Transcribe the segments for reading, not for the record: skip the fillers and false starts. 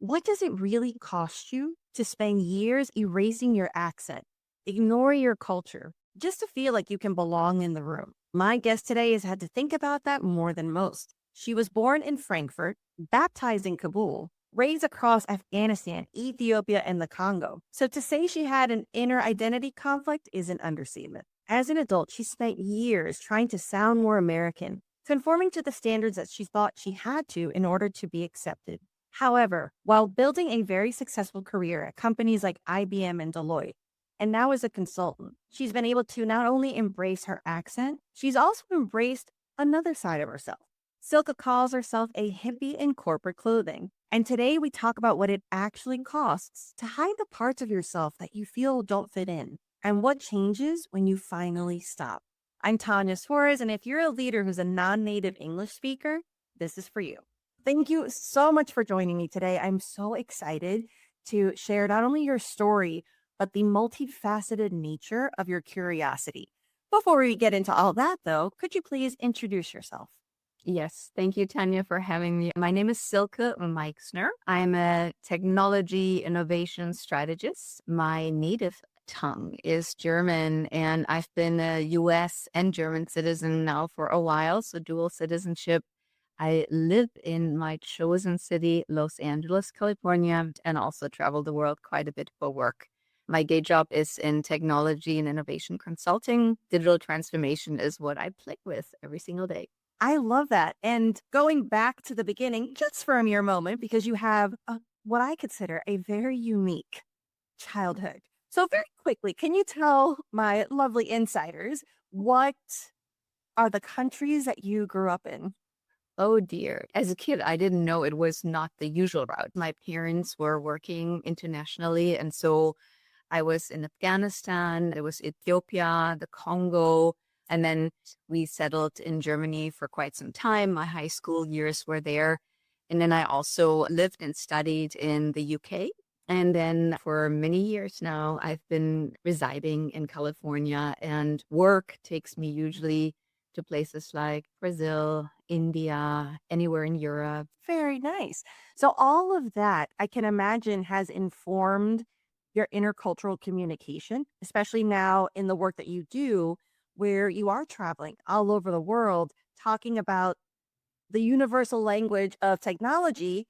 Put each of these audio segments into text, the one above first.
What does it really cost you to spend years erasing your accent, ignore your culture, just to feel like you can belong in the room? My guest today has had to think about that more than most. She was born in Frankfurt, baptized in Kabul, raised across Afghanistan, Ethiopia, and the Congo. So to say she had an inner identity conflict is an understatement. As an adult, she spent years trying to sound more American, conforming to the standards that she thought she had to in order to be accepted. However, while building a very successful career at companies like IBM and Deloitte, and now as a consultant, she's been able to not only embrace her accent, she's also embraced another side of herself. Silke calls herself a hippie in corporate clothing. And today we talk about what it actually costs to hide the parts of yourself that you feel don't fit in and what changes when you finally stop. I'm Tanya Suarez, and if you're a leader who's a non-native English speaker, this is for you. Thank you so much for joining me today. I'm so excited to share not only your story, but the multifaceted nature of your curiosity. Before we get into all that, though, could you please introduce yourself? Yes, thank you, Tanya, for having me. My name is Silke Meixner. I'm a technology innovation strategist. My native tongue is German, and I've been a US and German citizen now for a while, so dual citizenship. I live in my chosen city, Los Angeles, California, and also travel the world quite a bit for work. My day job is in technology and innovation consulting. Digital transformation is what I play with every single day. I love that. And going back to the beginning, just for a mere moment, because you have what I consider a very unique childhood. So, very quickly, can you tell my lovely insiders what are the countries that you grew up in? Oh dear. As a kid, I didn't know it was not the usual route. My parents were working internationally, and so I was in Afghanistan, there was Ethiopia, the Congo, and then we settled in Germany for quite some time. My high school years were there. And then I also lived and studied in the UK. And then for many years now, I've been residing in California, and work takes me usually to places like Brazil, India, anywhere in Europe. Very nice. So, all of that I can imagine has informed your intercultural communication, especially now in the work that you do, where you are traveling all over the world, talking about the universal language of technology,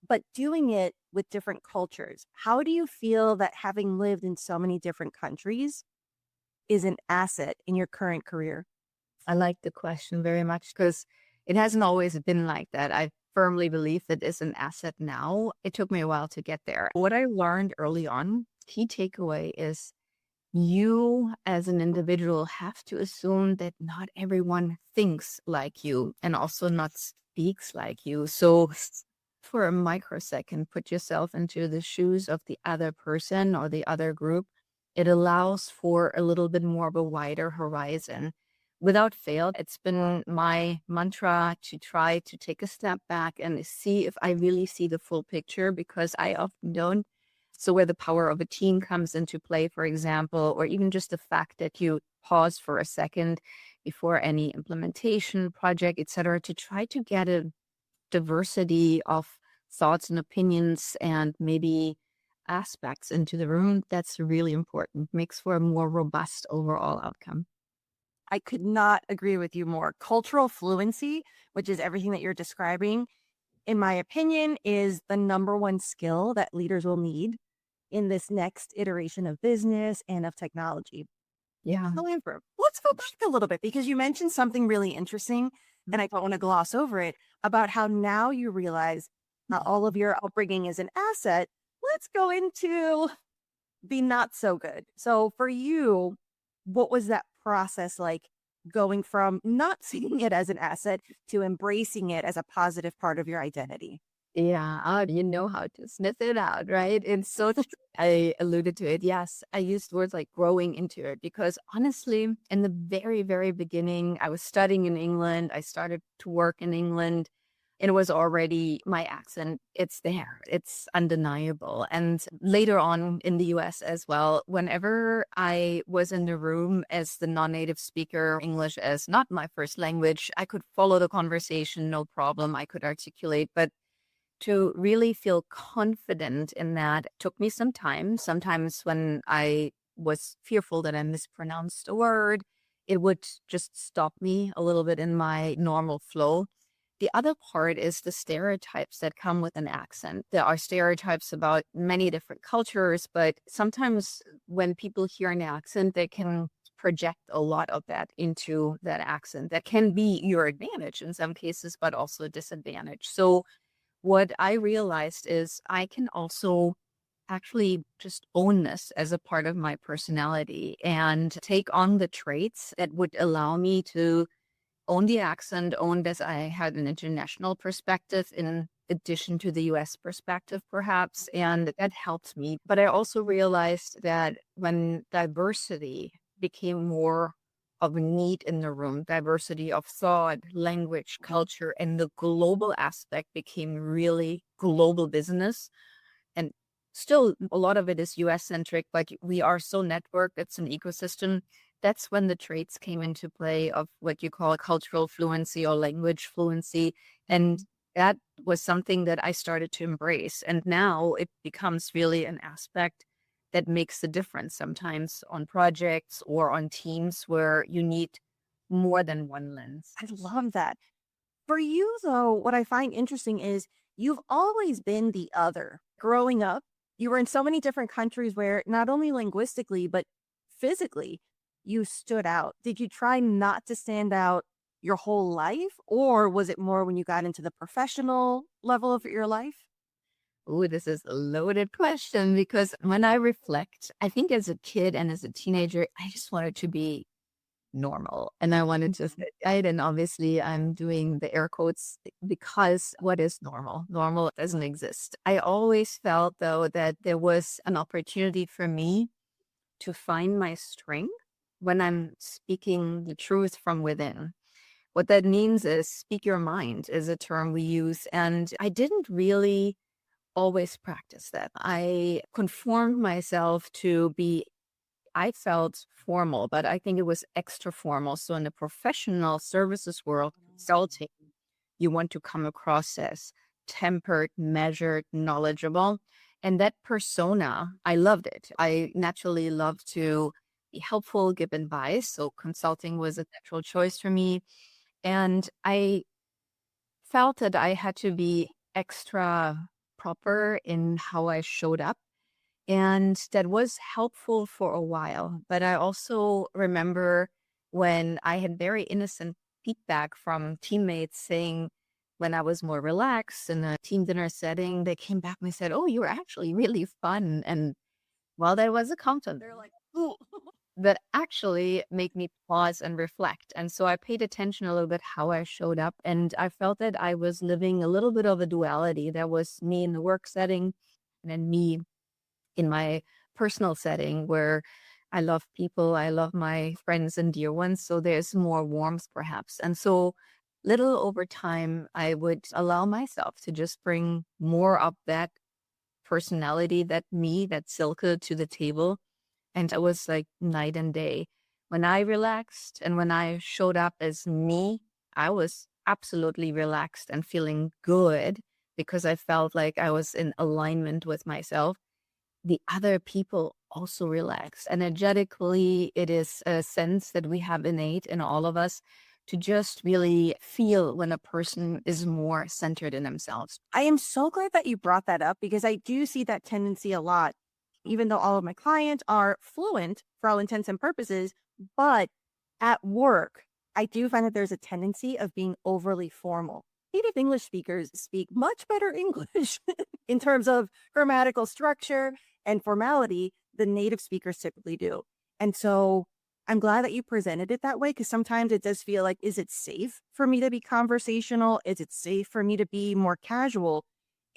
but doing it with different cultures. How do you feel that having lived in so many different countries is an asset in your current career? I like the question very much because it hasn't always been like that. I firmly believe that it's an asset now. It took me a while to get there. What I learned early on, key takeaway is you as an individual have to assume that not everyone thinks like you and also not speaks like you. So for a microsecond, put yourself into the shoes of the other person or the other group. It allows for a little bit more of a wider horizon. Without fail, it's been my mantra to try to take a step back and see if I really see the full picture, because I often don't. So where the power of a team comes into play, for example, or even just the fact that you pause for a second before any implementation project, et cetera, to try to get a diversity of thoughts and opinions and maybe aspects into the room, that's really important. Makes for a more robust overall outcome. I could not agree with you more. Cultural fluency, which is everything that you're describing, in my opinion, is the number one skill that leaders will need in this next iteration of business and of technology. Yeah. However, let's go back a little bit because you mentioned something really interesting, and I don't want to gloss over it, about how now you realize not all of your upbringing is an asset. Let's go into the not so good. So for you, what was that process like, going from not seeing it as an asset to embracing it as a positive part of your identity? Yeah, you know how to sniff it out, right? It's so true. I alluded to it. Yes, I used words like growing into it because honestly, in the very, very beginning, I was studying in England. I started to work in England, and it was already my accent. It's there. It's undeniable. And later on in the US as well, whenever I was in the room as the non-native speaker, English as not my first language, I could follow the conversation, no problem. I could articulate, but to really feel confident in that took me some time. Sometimes when I was fearful that I mispronounced a word, it would just stop me a little bit in my normal flow. The other part is the stereotypes that come with an accent. There are stereotypes about many different cultures, but sometimes when people hear an accent, they can project a lot of that into that accent. That can be your advantage in some cases, but also a disadvantage. So what I realized is I can also actually just own this as a part of my personality and take on the traits that would allow me to own the accent, own that I had an international perspective in addition to the US perspective, perhaps. And that helped me. But I also realized that when diversity became more of a need in the room, diversity of thought, language, culture, and the global aspect became really global business. And still, a lot of it is US centric, but we are so networked, it's an ecosystem. That's when the traits came into play of what you call cultural fluency or language fluency. And that was something that I started to embrace. And now it becomes really an aspect that makes the difference sometimes on projects or on teams where you need more than one lens. I love that. For you, though, what I find interesting is you've always been the other. Growing up, you were in so many different countries where not only linguistically, but physically, you stood out. Did you try not to stand out your whole life? Or was it more when you got into the professional level of your life? Oh, this is a loaded question because when I reflect, I think as a kid and as a teenager, I just wanted to be normal and I wanted to fit right. And obviously, I'm doing the air quotes because what is normal? Normal doesn't exist. I always felt, though, that there was an opportunity for me to find my strength when I'm speaking the truth from within. What that means is speak your mind is a term we use. And I didn't really always practice that. I conformed myself to be, I felt formal, but I think it was extra formal. So in the professional services world, consulting, you want to come across as tempered, measured, knowledgeable. And that persona, I loved it. I naturally love to be helpful, give advice. So consulting was a natural choice for me. And I felt that I had to be extra proper in how I showed up. And that was helpful for a while. But I also remember when I had very innocent feedback from teammates saying, when I was more relaxed in a team dinner setting, they came back and they said, "Oh, you were actually really fun." And well, that was a compliment. They're like, "Ooh." That actually made me pause and reflect. And so I paid attention a little bit how I showed up. And I felt that I was living a little bit of a duality. There was me in the work setting and then me in my personal setting where I love people, I love my friends and dear ones. So there's more warmth perhaps. And so little over time, I would allow myself to just bring more of that personality, that me, that Silke to the table. And it was like night and day. When I relaxed and when I showed up as me, I was absolutely relaxed and feeling good because I felt like I was in alignment with myself. The other people also relax. Energetically, it is a sense that we have innate in all of us to just really feel when a person is more centered in themselves. I am so glad that you brought that up because I do see that tendency a lot, even though all of my clients are fluent for all intents and purposes. But at work, I do find that there's a tendency of being overly formal. Native English speakers speak much better English in terms of grammatical structure and formality than native speakers typically do. And so I'm glad that you presented it that way because sometimes it does feel like, is it safe for me to be conversational? Is it safe for me to be more casual?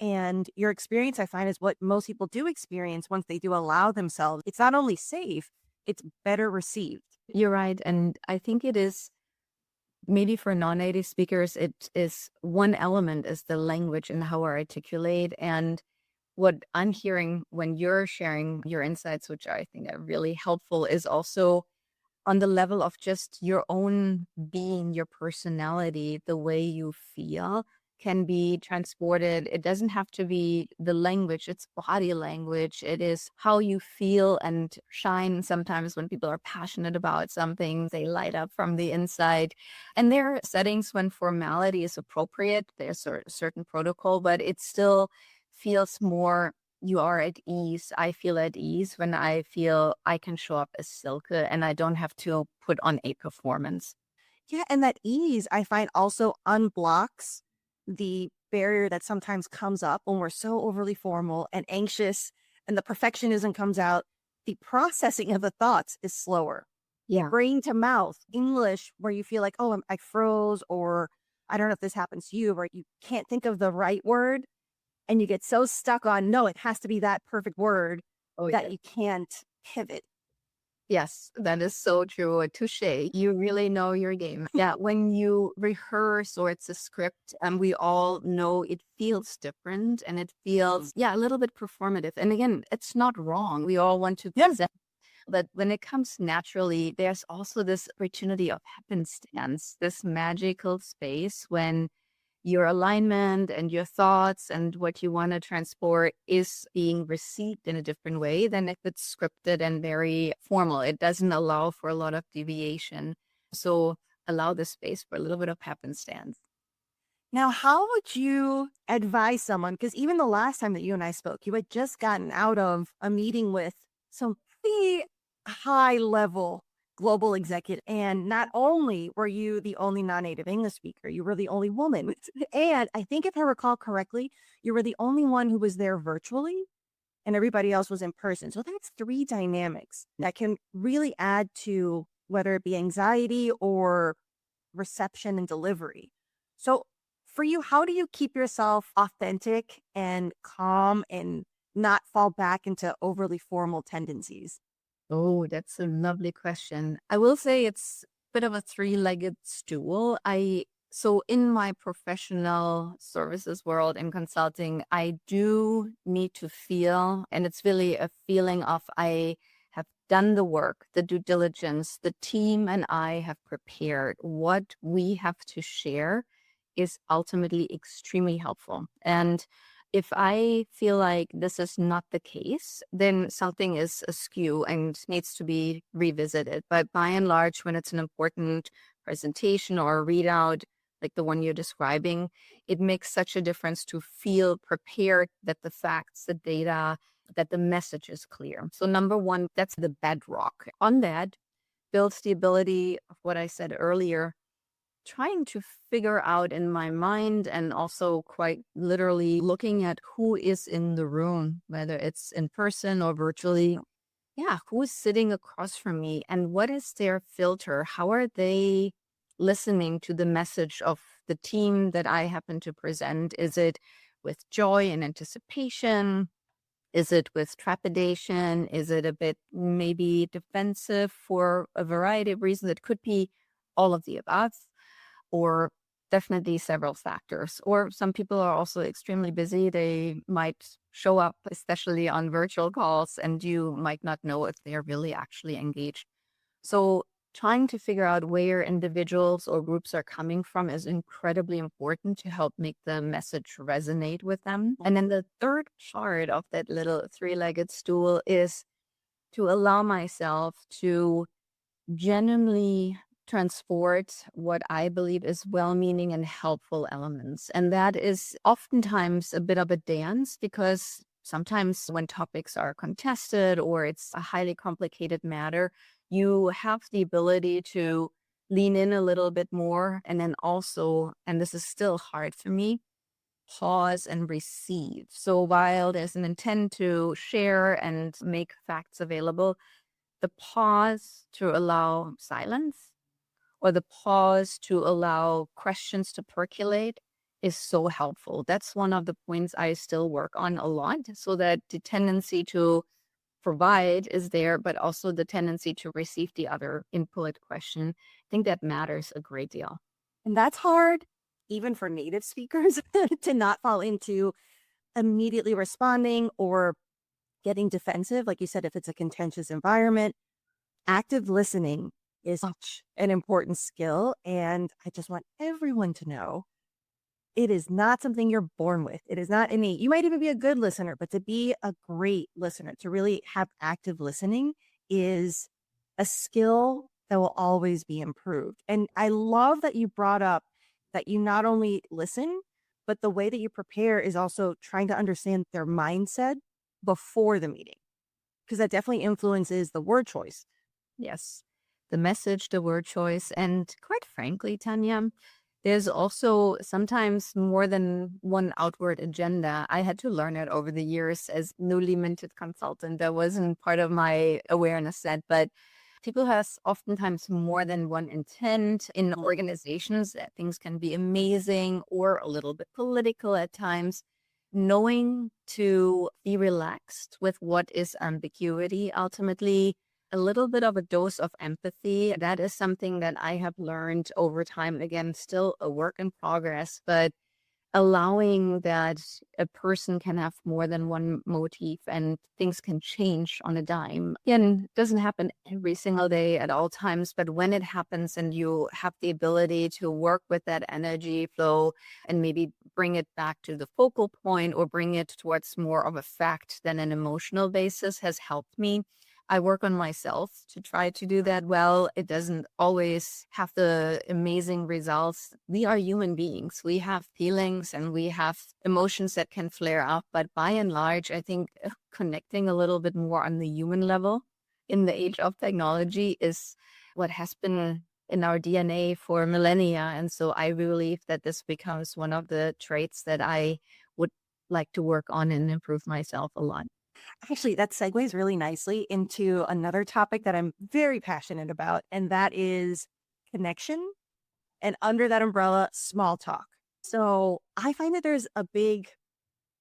And your experience, I find, is what most people do experience once they do allow themselves. It's not only safe, it's better received. You're right. And I think it is maybe for non-native speakers, it is one element is the language and how I articulate. And what I'm hearing when you're sharing your insights, which I think are really helpful, is also on the level of just your own being, your personality, the way you feel can be transported. It doesn't have to be the language, it's body language. It is how you feel and shine. Sometimes when people are passionate about something, they light up from the inside. And there are settings when formality is appropriate. There's a certain protocol, but it still feels more you are at ease. I feel at ease when I feel I can show up as Silke and I don't have to put on a performance. Yeah, and that ease I find also unblocks the barrier that sometimes comes up when we're so overly formal and anxious and the perfectionism comes out. The processing of the thoughts is slower. Yeah. Brain to mouth, English, where you feel like, oh, I froze, or I don't know if this happens to you, where you can't think of the right word and you get so stuck on, no, it has to be that perfect word Oh, that yeah. you can't pivot. Yes, that is so true. A touche. You really know your game. Yeah, when you rehearse or it's a script, and we all know it feels different and it feels, yeah, a little bit performative. And again, it's not wrong. We all want to Yeah. present, but when it comes naturally, there's also this opportunity of happenstance, this magical space when your alignment and your thoughts and what you want to transport is being received in a different way than if it's scripted and very formal. It doesn't allow for a lot of deviation. So allow the space for a little bit of happenstance. Now, how would you advise someone? Because even the last time that you and I spoke, you had just gotten out of a meeting with some pretty high level global executive. And not only were you the only non native English speaker, you were the only woman. And I think if I recall correctly, you were the only one who was there virtually and everybody else was in person. So that's three dynamics that can really add to whether it be anxiety or reception and delivery. So, for you, how do you keep yourself authentic and calm and not fall back into overly formal tendencies? Oh, that's a lovely question. I will say it's a bit of a three-legged stool. So in my professional services world in consulting, I do need to feel, and it's really a feeling of I have done the work, the due diligence, the team and I have prepared. What we have to share is ultimately extremely helpful. And if I feel like this is not the case, then something is askew and needs to be revisited. But by and large, when it's an important presentation or a readout, like the one you're describing, it makes such a difference to feel prepared that the facts, the data, that the message is clear. So, number one, that's the bedrock. On that builds the ability of what I said earlier, trying to figure out in my mind and also quite literally looking at who is in the room, whether it's in person or virtually. Yeah, who is sitting across from me and what is their filter? How are they listening to the message of the team that I happen to present? Is it with joy and anticipation? Is it with trepidation? Is it a bit maybe defensive for a variety of reasons? It could be all of the above or definitely several factors. Or some people are also extremely busy. They might show up, especially on virtual calls, and you might not know if they're really actually engaged. So, trying to figure out where individuals or groups are coming from is incredibly important to help make the message resonate with them. And then the third part of that little three-legged stool is to allow myself to genuinely transport what I believe is well-meaning and helpful elements. And that is oftentimes a bit of a dance because sometimes when topics are contested or it's a highly complicated matter, you have the ability to lean in a little bit more. And then also, and this is still hard for me, pause and receive. So while there's an intent to share and make facts available, the pause to allow silence or the pause to allow questions to percolate is so helpful. That's one of the points I still work on a lot so that the tendency to provide is there, but also the tendency to receive the other input question. I think that matters a great deal. And that's hard, even for native speakers, to not fall into immediately responding or getting defensive. Like you said, if it's a contentious environment, active listening is such an important skill. And I just want everyone to know It is not something you're born with. It is not innate. You might even be a good listener, but to be a great listener, to really have active listening is a skill that will always be improved. And I love that you brought up that you not only listen, but the way that you prepare is also trying to understand their mindset before the meeting, because that definitely influences the word choice. Yes. The message, the word choice, and quite frankly, Tanya, there's also sometimes more than one outward agenda. I had to learn it over the years as newly minted consultant. That wasn't part of my awareness set, but people has oftentimes more than one intent in organizations. That things can be amazing or a little bit political at times. Knowing to be relaxed with what is ambiguity, ultimately a little bit of a dose of empathy. That is something that I have learned over time. Again, still a work in progress, but allowing that a person can have more than one motif and things can change on a dime. Again, it doesn't happen every single day at all times, but when it happens and you have the ability to work with that energy flow and maybe bring it back to the focal point or bring it towards more of a fact than an emotional basis has helped me. I work on myself to try to do that well. It doesn't always have the amazing results. We are human beings. We have feelings and we have emotions that can flare up. But by and large, I think connecting a little bit more on the human level in the age of technology is what has been in our DNA for millennia. And so I believe that this becomes one of the traits that I would like to work on and improve myself a lot. Actually, that segues really nicely into another topic that I'm very passionate about, and that is connection. And under that umbrella, small talk. So I find that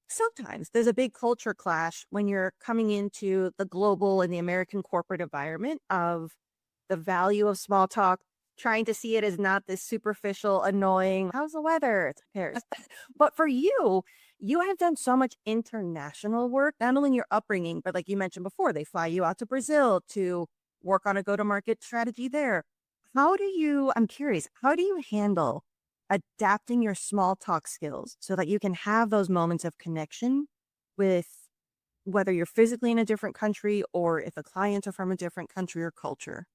sometimes there's a big culture clash when you're coming into the global and the American corporate environment of the value of small talk, trying to see it as not this superficial, annoying, how's the weather? It's who cares. But for you, you have done so much international work, not only in your upbringing, but like you mentioned before, they fly you out to Brazil to work on a go to market strategy there. I'm curious, how do you handle adapting your small talk skills so that you can have those moments of connection with whether you're physically in a different country or if the clients are from a different country or culture?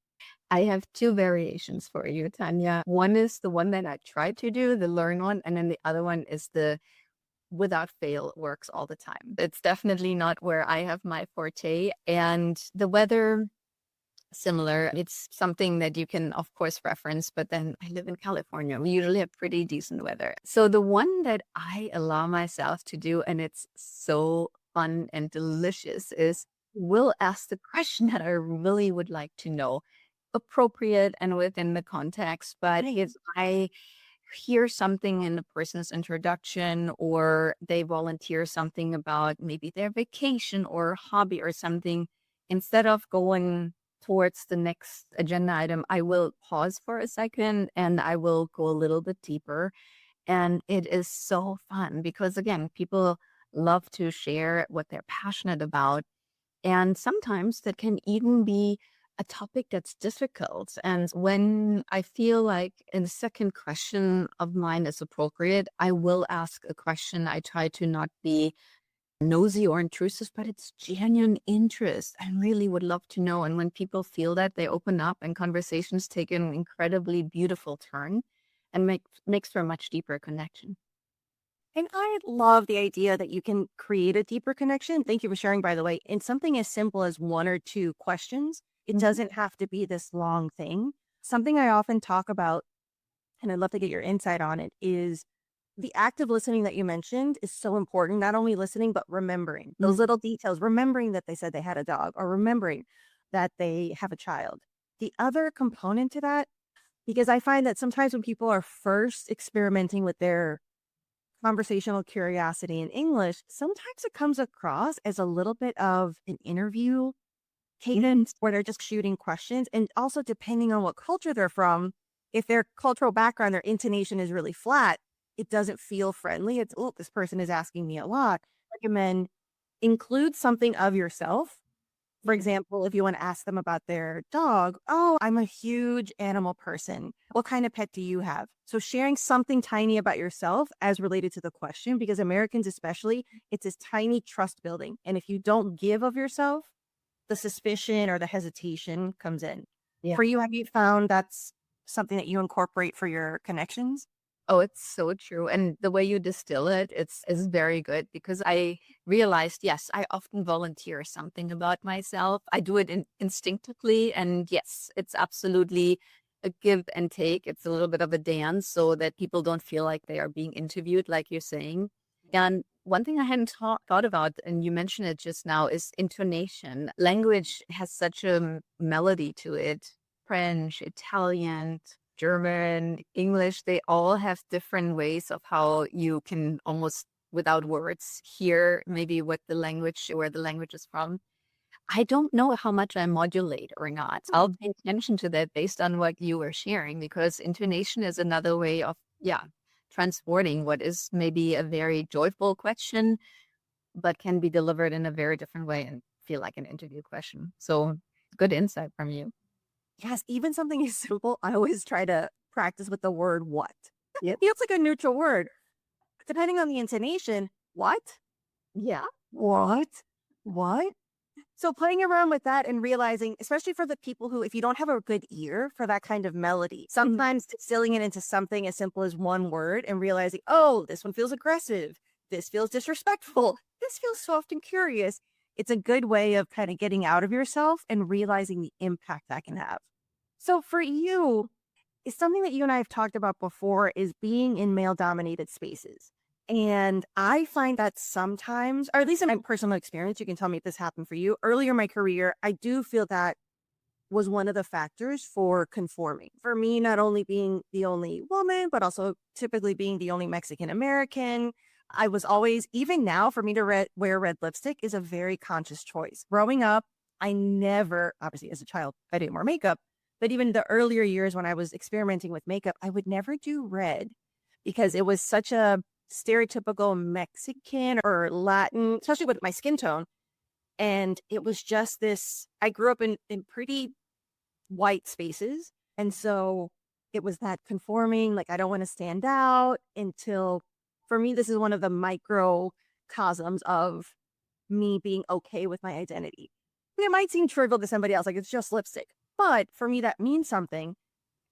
I have two variations for you, Tanya. One is the one that I try to do, the learn one, and then the other one is the without fail works all the time. It's definitely not where I have my forte. And the weather, similar. It's something that you can, of course, reference, but then I live in California. We usually have pretty decent weather. So the one that I allow myself to do, and it's so fun and delicious, is will ask the question that I really would like to know, appropriate and within the context. But if I hear something in the person's introduction or they volunteer something about maybe their vacation or hobby or something, instead of going towards the next agenda item, I will pause for a second and I will go a little bit deeper. And it is so fun because, again, people love to share what they're passionate about. And sometimes that can even be a topic that's difficult. And when I feel like a second question of mine is appropriate, I will ask a question. I try to not be nosy or intrusive, but it's genuine interest. I really would love to know. And when people feel that, they open up and conversations take an incredibly beautiful turn and makes for a much deeper connection. And I love the idea that you can create a deeper connection. Thank you for sharing, by the way, in something as simple as one or two questions. It Mhm. doesn't have to be this long thing. Something I often talk about, and I'd love to get your insight on it, is the active listening that you mentioned is so important. Not only listening, but remembering those little details, remembering that they said they had a dog or remembering that they have a child. The other component to that, because I find that sometimes when people are first experimenting with their conversational curiosity in English, sometimes it comes across as a little bit of an interview cadence where they're just shooting questions. And also, depending on what culture they're from, if their cultural background, their intonation is really flat, it doesn't feel friendly. It's, oh, this person is asking me a lot. Recommend include something of yourself For example, if you want to ask them about their dog, oh, I'm a huge animal person. What kind of pet do you have? So sharing something tiny about yourself as related to the question, because Americans especially, it's this tiny trust building. And if you don't give of yourself, the suspicion or the hesitation comes in. Yeah. For you, have you found that's something that you incorporate for your connections? Oh, it's so true. And the way you distill it, it's is very good because I realized, yes, I often volunteer something about myself. I do it instinctively. And yes, it's absolutely a give and take. It's a little bit of a dance so that people don't feel like they are being interviewed, like you're saying. And one thing I hadn't thought about, and you mentioned it just now, is intonation. Language has such a melody to it. French, Italian, German, English, they all have different ways of how you can almost without words hear maybe what the language, where the language is from. I don't know how much I modulate or not. I'll pay attention to that based on what you were sharing, because intonation is another way of, yeah, transporting what is maybe a very joyful question, but can be delivered in a very different way and feel like an interview question. So good insight from you. Yes, even something as simple, I always try to practice with the word what. Yep. Feels like a neutral word. Depending on the intonation, what? Yeah. What? What? So playing around with that and realizing, especially for the people who, if you don't have a good ear for that kind of melody, sometimes distilling it into something as simple as one word and realizing, oh, this one feels aggressive. This feels disrespectful. This feels soft and curious. It's a good way of kind of getting out of yourself and realizing the impact that can have. So for you, is something that you and I have talked about before is being in male dominated spaces. And I find that sometimes, or at least in my personal experience, you can tell me if this happened for you. Earlier in my career, I do feel that was one of the factors for conforming. For me, not only being the only woman, but also typically being the only Mexican American. I was always, even now, for me to wear red lipstick is a very conscious choice. Growing up, I never, obviously as a child, I didn't wear makeup. But even the earlier years when I was experimenting with makeup, I would never do red because it was such a stereotypical Mexican or Latin, especially with my skin tone. And it was just this, I grew up in pretty white spaces. And so it was that conforming, like I don't want to stand out until, for me, this is one of the microcosms of me being okay with my identity. It might seem trivial to somebody else, like it's just lipstick. But for me, that means something.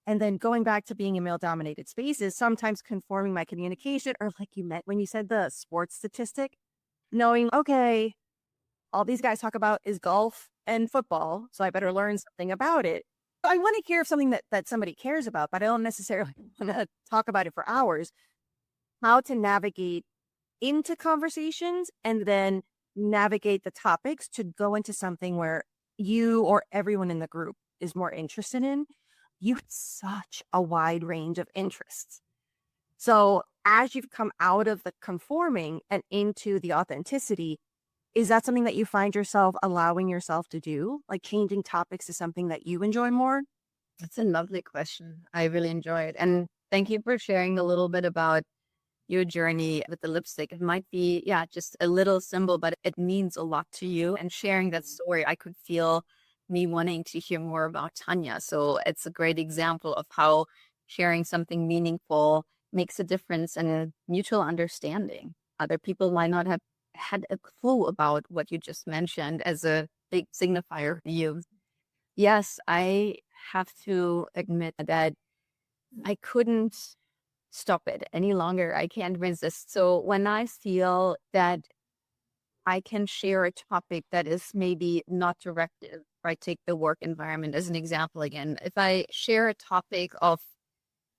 And then going back to being in male dominated spaces, sometimes conforming my communication, or like you meant when you said the sports statistic, knowing, okay, all these guys talk about is golf and football. So I better learn something about it. I want to hear something that somebody cares about, but I don't necessarily want to talk about it for hours. How to navigate into conversations and then navigate the topics to go into something where you or everyone in the group is more interested in. You have such a wide range of interests. So as you've come out of the conforming and into the authenticity, is that something that you find yourself allowing yourself to do? Like changing topics to something that you enjoy more? That's a lovely question. I really enjoy it. And thank you for sharing a little bit about your journey with the lipstick. It might be, yeah, just a little symbol, but it means a lot to you. And sharing that story, I could feel me wanting to hear more about Tanya. So it's a great example of how sharing something meaningful makes a difference and a mutual understanding. Other people might not have had a clue about what you just mentioned as a big signifier for you. Yes, I have to admit that I couldn't stop it any longer. I can't resist. So when I feel that I can share a topic that is maybe not directive, right? Take the work environment as an example again. If I share a topic of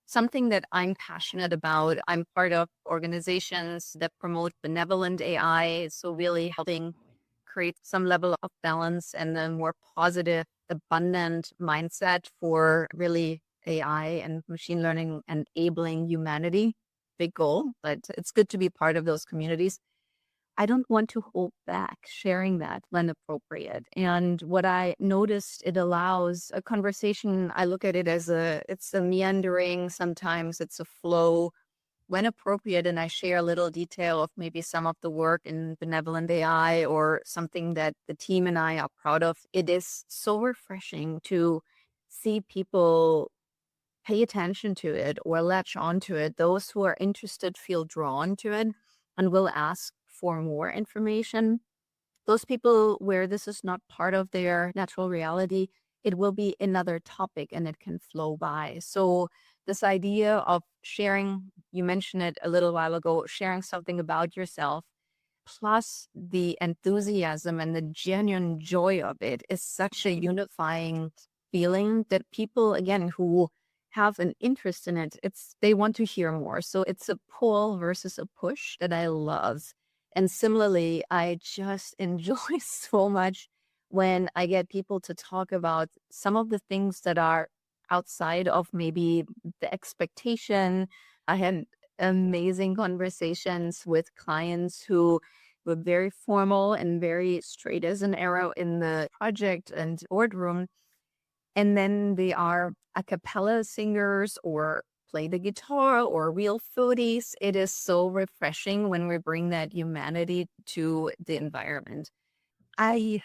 something that I'm passionate about, I'm part of organizations that promote benevolent AI. So really helping create some level of balance and a more positive, abundant mindset for really AI and machine learning enabling humanity. Big goal, but it's good to be part of those communities. I don't want to hold back sharing that when appropriate. And what I noticed, it allows a conversation. I look at it as it's a meandering, sometimes it's a flow. when appropriate, and I share a little detail of maybe some of the work in benevolent AI or something that the team and I are proud of, it is so refreshing to see people pay attention to it or latch onto it. Those who are interested feel drawn to it and will ask for more information. Those people where this is not part of their natural reality, it will be another topic and it can flow by. So, this idea of sharing, you mentioned it a little while ago, sharing something about yourself, plus the enthusiasm and the genuine joy of it is such a unifying feeling that people, again, who have an interest in it, they want to hear more. So, it's a pull versus a push that I love. And similarly, I just enjoy so much when I get people to talk about some of the things that are outside of maybe the expectation. I had amazing conversations with clients who were very formal and very straight as an arrow in the project and boardroom. And then they are a cappella singers or play the guitar or real foodies. It is so refreshing when we bring that humanity to the environment. I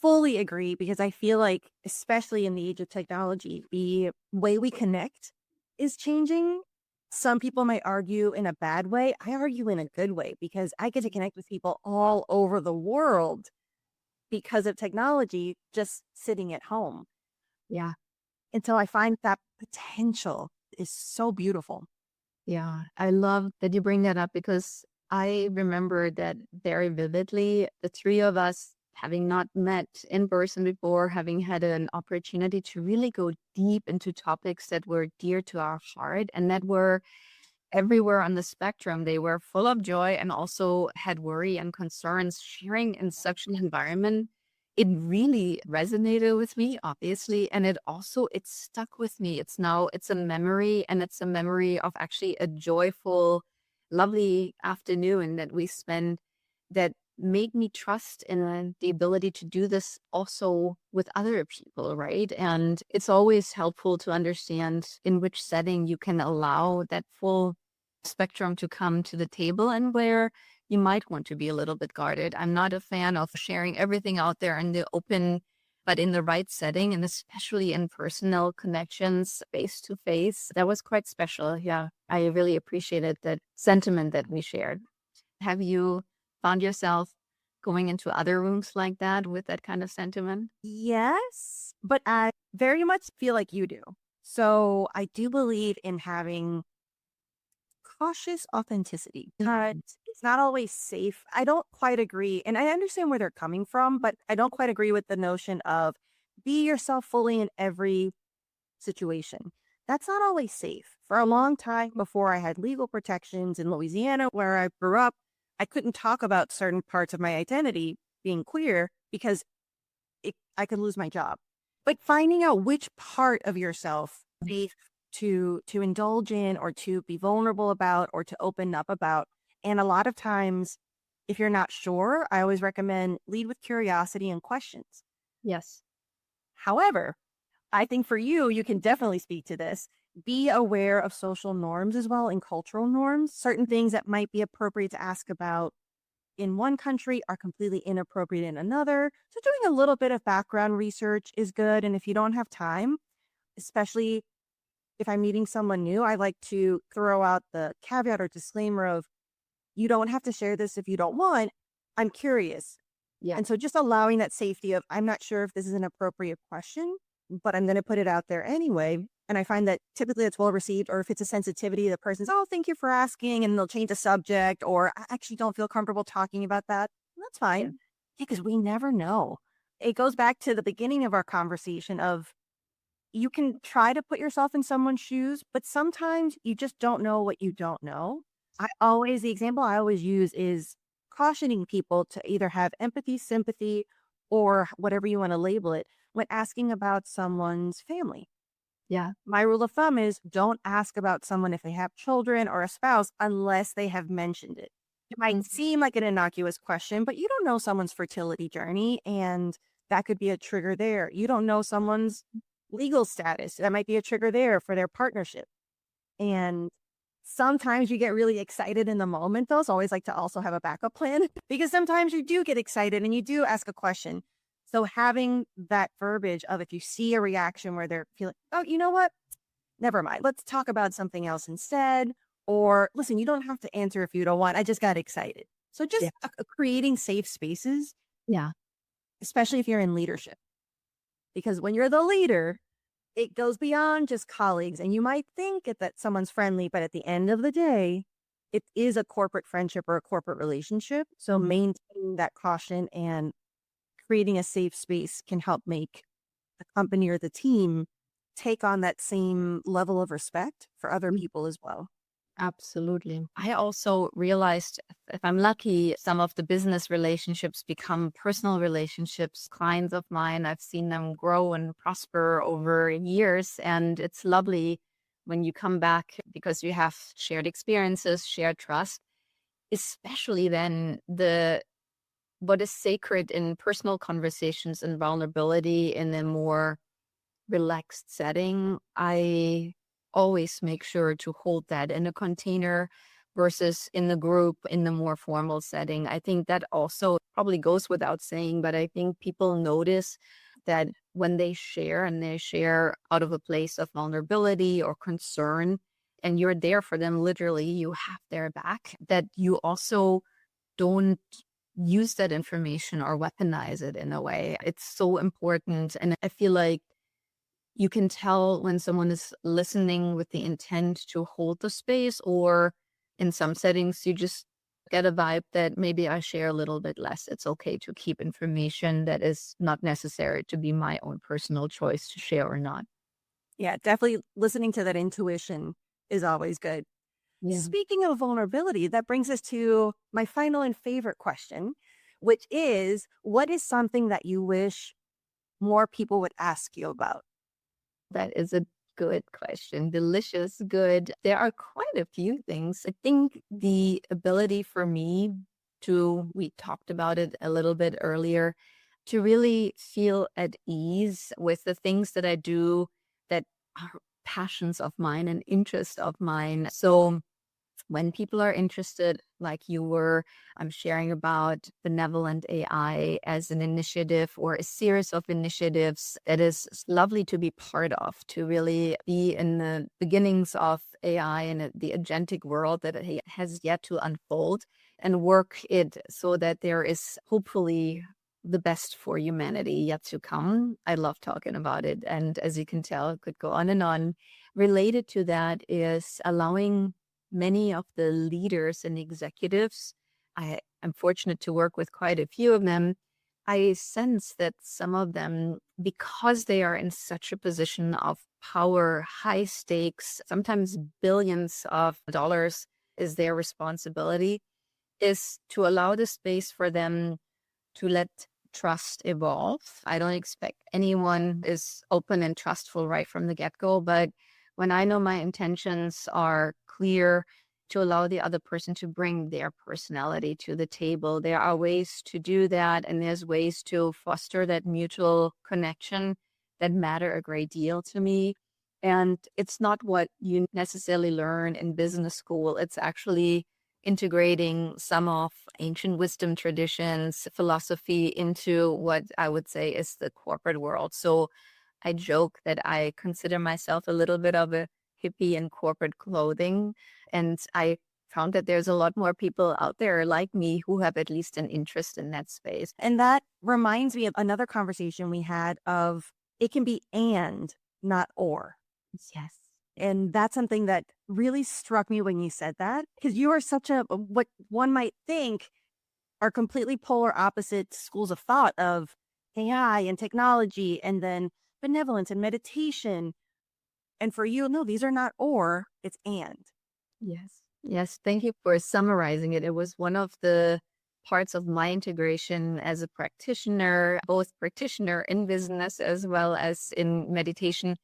fully agree because I feel like, especially in the age of technology, the way we connect is changing. Some people might argue in a bad way. I argue in a good way because I get to connect with people all over the world because of technology just sitting at home. Yeah. And so I find that potential is so beautiful. Yeah. I love that you bring that up because I remember that very vividly. The three of us, having not met in person before, having had an opportunity to really go deep into topics that were dear to our heart and that were everywhere on the spectrum. They were full of joy and also had worry and concerns. Sharing in such an environment, it really resonated with me, obviously. And it stuck with me. It's a memory, and it's a memory of actually a joyful, lovely afternoon that we spent that made me trust in the ability to do this also with other people, right? And it's always helpful to understand in which setting you can allow that full spectrum to come to the table and where you might want to be a little bit guarded. I'm not a fan of sharing everything out there in the open, but in the right setting, and especially in personal connections face to face. That was quite special. Yeah, I really appreciated that sentiment that we shared. Have you found yourself going into other rooms like that with that kind of sentiment? Yes, but I very much feel like you do. So I do believe in having cautious authenticity, but it's not always safe. I don't quite agree. And I understand where they're coming from, but I don't quite agree with the notion of be yourself fully in every situation. That's not always safe. For a long time before I had legal protections in Louisiana, where I grew up, I couldn't talk about certain parts of my identity being queer because I could lose my job. But finding out which part of yourself safe to indulge in or to be vulnerable about or to open up about. And a lot of times, if you're not sure, I always recommend lead with curiosity and questions. Yes. However, I think for you, you can definitely speak to this. Be aware of social norms as well and cultural norms. Certain things that might be appropriate to ask about in one country are completely inappropriate in another. So doing a little bit of background research is good. And if you don't have time, especially if I'm meeting someone new, I like to throw out the caveat or disclaimer of you don't have to share this if you don't want. I'm curious. Yeah. And so just allowing that safety of I'm not sure if this is an appropriate question, but I'm going to put it out there anyway. And I find that typically it's well received, or if it's a sensitivity, the person's, oh, thank you for asking. And they'll change the subject, or I actually don't feel comfortable talking about that. That's fine. Yeah. Because we never know. It goes back to the beginning of our conversation of you can try to put yourself in someone's shoes, but sometimes you just don't know what you don't know. The example I always use is cautioning people to either have empathy, sympathy, or whatever you want to label it when asking about someone's family. Yeah. My rule of thumb is don't ask about someone if they have children or a spouse unless they have mentioned it. It might seem like an innocuous question, but you don't know someone's fertility journey, and that could be a trigger there. You don't know someone's legal status. That might be a trigger there for their partnership. And Sometimes you get really excited in the moment, though. So I always like to also have a backup plan because sometimes you do get excited and you do ask a question. So having that verbiage of if you see a reaction where they're feeling, oh, you know what? Never mind. Let's talk about something else instead. Or listen, you don't have to answer if you don't want. I just got excited. So Yeah. just creating safe spaces, Yeah. especially if you're in leadership, because when you're the leader, it goes beyond just colleagues. And you might think that someone's friendly, but at the end of the day, it is a corporate friendship or a corporate relationship. So Mhm. maintaining that caution and creating a safe space can help make the company or the team take on that same level of respect for other people as well. Absolutely. I also realized if I'm lucky, some of the business relationships become personal relationships. Clients of mine, I've seen them grow and prosper over years. And it's lovely when you come back because you have shared experiences, shared trust, especially then the what is sacred in personal conversations and vulnerability in a more relaxed setting. I always make sure to hold that in a container versus in the group in the more formal setting. I think that also probably goes without saying, but I think people notice that when they share and they share out of a place of vulnerability or concern, and you're there for them, literally, you have their back, that you also don't use that information or weaponize it in a way. It's so important. And I feel like you can tell when someone is listening with the intent to hold the space, or in some settings, you just get a vibe that maybe I share a little bit less. It's okay to keep information that is not necessary to be my own personal choice to share or not. Yeah, definitely listening to that intuition is always good. Yeah. Speaking of vulnerability, that brings us to my final and favorite question, which is what is something that you wish more people would ask you about? That is a good question. Delicious, good. There are quite a few things. I think the ability for me to, we talked about it a little bit earlier, to really feel at ease with the things that I do that are passions of mine and interests of mine. So when people are interested, like you were, I'm sharing about benevolent AI as an initiative or a series of initiatives that is lovely to be part of, to really be in the beginnings of AI and the agentic world that it has yet to unfold, and work it so that there is hopefully the best for humanity yet to come. I love talking about it. And as you can tell, it could go on and on. Related to that is allowing many of the leaders and executives, I'm fortunate to work with quite a few of them. I sense that some of them, because they are in such a position of power, high stakes, sometimes billions of dollars is their responsibility, is to allow the space for them to let trust evolve. I don't expect anyone is open and trustful right from the get-go, but when I know my intentions are clear, to allow the other person to bring their personality to the table. There are ways to do that, and there's ways to foster that mutual connection that matter a great deal to me. And it's not what you necessarily learn in business school. It's actually integrating some of ancient wisdom traditions, philosophy into what I would say is the corporate world. So I joke that I consider myself a little bit of a hippie in corporate clothing. And I found that there's a lot more people out there like me who have at least an interest in that space. And that reminds me of another conversation we had of it can be and not or. Yes. And that's something that really struck me when you said that, because you are such what one might think are completely polar opposite schools of thought of AI and technology and then benevolence and meditation. And for you, no, these are not or, it's and. Yes. Yes. Thank you for summarizing it. It was one of the parts of my integration as a practitioner, both practitioner in business as well as in meditation,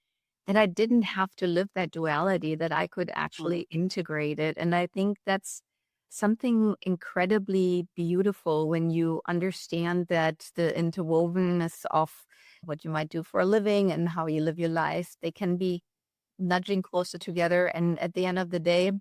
that I didn't have to live that duality, that I could actually integrate it. And I think that's something incredibly beautiful when you understand that the interwovenness of what you might do for a living and how you live your life, they can be nudging closer together. And at the end of the day,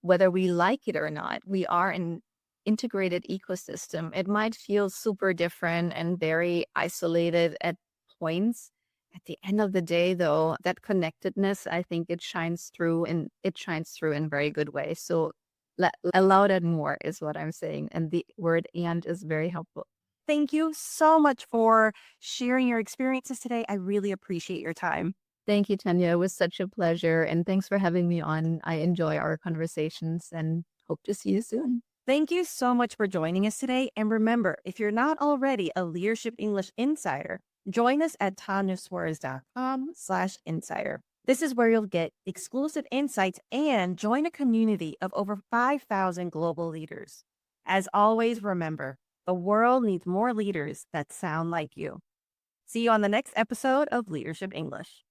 whether we like it or not, we are an integrated ecosystem. It might feel super different and very isolated at points. At the end of the day, though, that connectedness, I think it shines through in very good ways. So allow that more is what I'm saying. And the word and is very helpful. Thank you so much for sharing your experiences today. I really appreciate your time. Thank you, Tanya. It was such a pleasure. And thanks for having me on. I enjoy our conversations and hope to see you soon. Thank you so much for joining us today. And remember, if you're not already a Leadership English Insider, join us at tanyasuarez.com/insider. This is where you'll get exclusive insights and join a community of over 5,000 global leaders. As always, remember, the world needs more leaders that sound like you. See you on the next episode of Leadership English.